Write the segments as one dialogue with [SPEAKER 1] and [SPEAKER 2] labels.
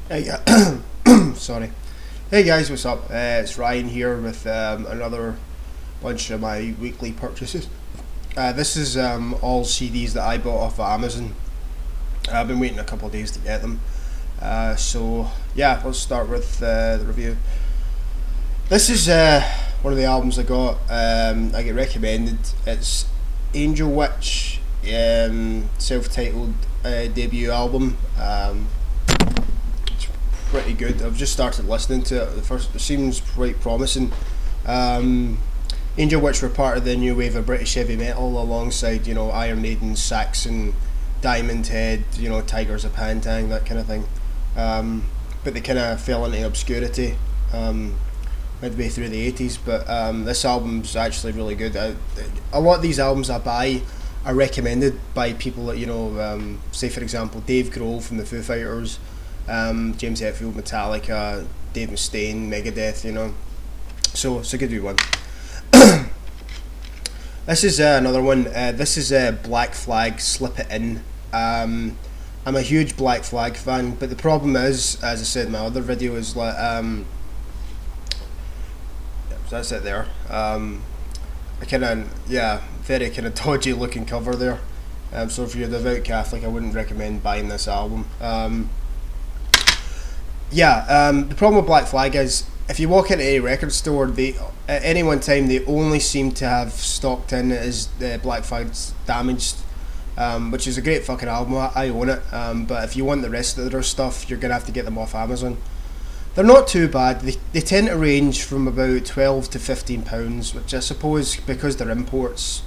[SPEAKER 1] Hey, sorry. Hey guys, what's up? It's Ryan here with another bunch of my weekly purchases. This is all CDs that I bought off of Amazon. I've been waiting a couple of days to get them. So yeah, let's start with the review. This is one of the albums I got. I get recommended. It's Angel Witch, self-titled debut album. Pretty good. I've just started listening to it. The first it seems quite promising. Angel Witch were part of the new wave of British heavy metal, alongside Iron Maiden, Saxon, Diamond Head, Tigers of Pantang, that kind of thing. But they kind of fell into obscurity midway through the 80s. But this album's actually really good. A lot of these albums I buy are recommended by people that say for example Dave Grohl from the Foo Fighters. James Hetfield, Metallica, Dave Mustaine, Megadeth, so it's a good one. This is another one. This is Black Flag, Slip It In. I'm a huge Black Flag fan, but the problem is, as I said in my other video, is like that's it there. I kind of very kind of dodgy looking cover there. So if you're a devout Catholic, I wouldn't recommend buying this album. The problem with Black Flag is if you walk into any record store, they at any one time they only seem to have stocked in is the Black Flag's Damaged, which is a great fucking album. I own it, but if you want the rest of their stuff, you're gonna have to get them off Amazon. They're not too bad. They tend to range from about £12 to £15, which I suppose because they're imports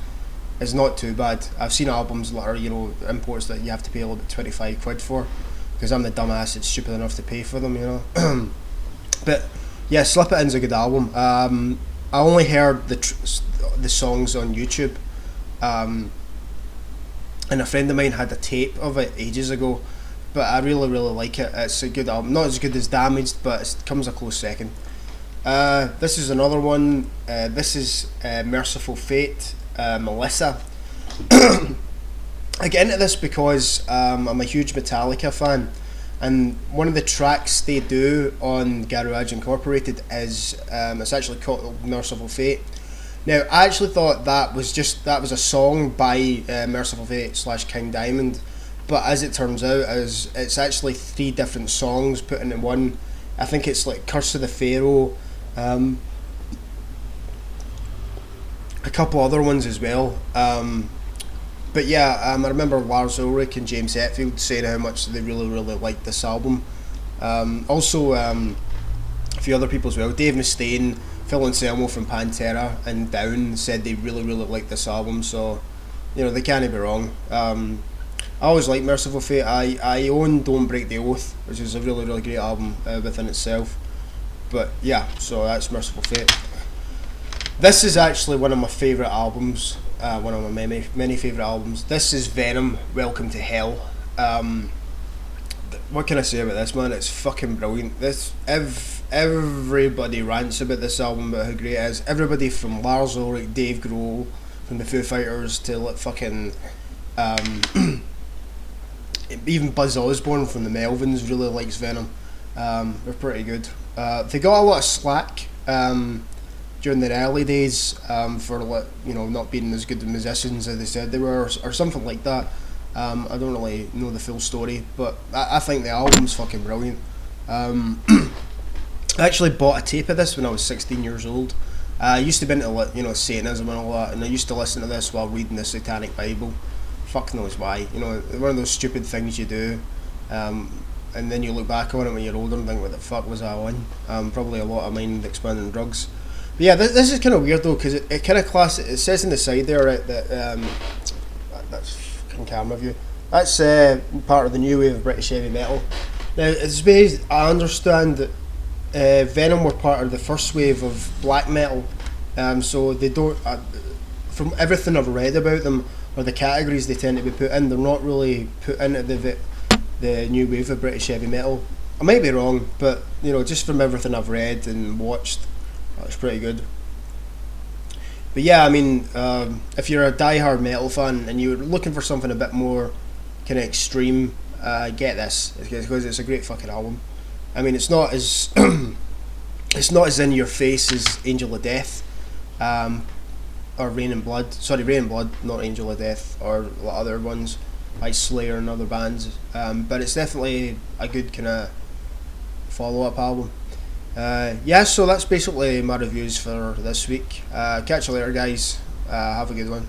[SPEAKER 1] is not too bad. I've seen albums that are imports that you have to pay a little bit £25 for, because I'm the dumbass that's stupid enough to pay for them, But yeah, Slip It In's a good album. I only heard the songs on YouTube, and a friend of mine had a tape of it ages ago. But I really like it. It's a good album. Not as good as Damaged, but it comes a close second. This is another one. This is Mercyful Fate, Melissa. I get into this because I'm a huge Metallica fan, and one of the tracks they do on Garage Incorporated is it's actually called Mercyful Fate. Now I actually thought that was a song by Mercyful Fate / King Diamond, but as it turns out, it's actually 3 different songs put into one. I think it's like Curse of the Pharaoh, a couple other ones as well. But yeah, I remember Lars Ulrich and James Hetfield saying how much they really liked this album. Also, a few other people as well. Dave Mustaine, Phil Anselmo from Pantera, and Down said they really liked this album. So, they can't be wrong. I always liked Mercyful Fate. I own Don't Break the Oath, which is a really great album within itself. But yeah, so that's Mercyful Fate. This is actually one of my favourite albums. One of my many favourite albums. This is Venom, Welcome to Hell. What can I say about this, man? It's fucking brilliant. Everybody rants about this album, about how great it is. Everybody from Lars Ulrich, Dave Grohl, from the Foo Fighters, to like fucking even Buzz Osborne from the Melvins really likes Venom. They're pretty good. They got a lot of slack during their early days for not being as good musicians as they said they were, or something like that. I don't really know the full story, but I think the album's fucking brilliant. I actually bought a tape of this when I was 16 years old. I used to be into Satanism and all that, and I used to listen to this while reading the Satanic Bible. Fuck knows why. One of those stupid things you do, and then you look back on it when you're older and think, what the fuck was I on? Probably a lot of mind expanding drugs. But yeah, this is kind of weird though, because it kind of it says in the side there, right, that that's fucking camera view. That's part of the new wave of British heavy metal. Now it's based. I understand that Venom were part of the first wave of black metal, so they don't. From everything I've read about them, or the categories they tend to be put in, they're not really put into the new wave of British heavy metal. I might be wrong, but just from everything I've read and watched, that's pretty good. But yeah, I mean, if you're a die-hard metal fan and you're looking for something a bit more kind of extreme, get this, because it's a great fucking album. I mean, it's not as it's not as in your face as Angel of Death, or Rain and Blood. Sorry, Rain and Blood, not Angel of Death, or other ones like Slayer and other bands. But it's definitely a good kind of follow-up album. Yeah, so that's basically my reviews for this week. Catch you later, guys. Have a good one.